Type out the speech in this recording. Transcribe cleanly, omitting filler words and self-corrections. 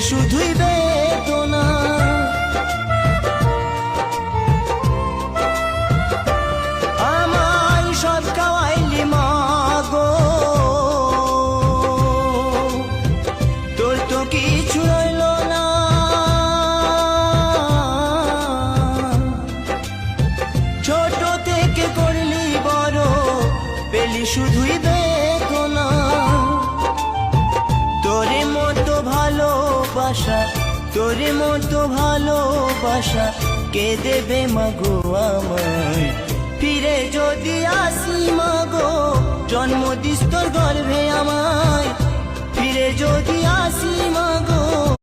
শুধুই বেদনা। আমায় সব খাওয়াইলি মা গো, তোর তো কিছু রইল না। ছোট থেকে করলি বড়, পেলি শুধুই বেদনা। তোরে মতো ভালোবাসা, তোরে মতো ভালোবাসা কে দেবে মাগো আমায়? ফিরে যদি আসি মাগো, জন্ম দিস তোর গর্ভে আমায়। ফিরে যদি আসি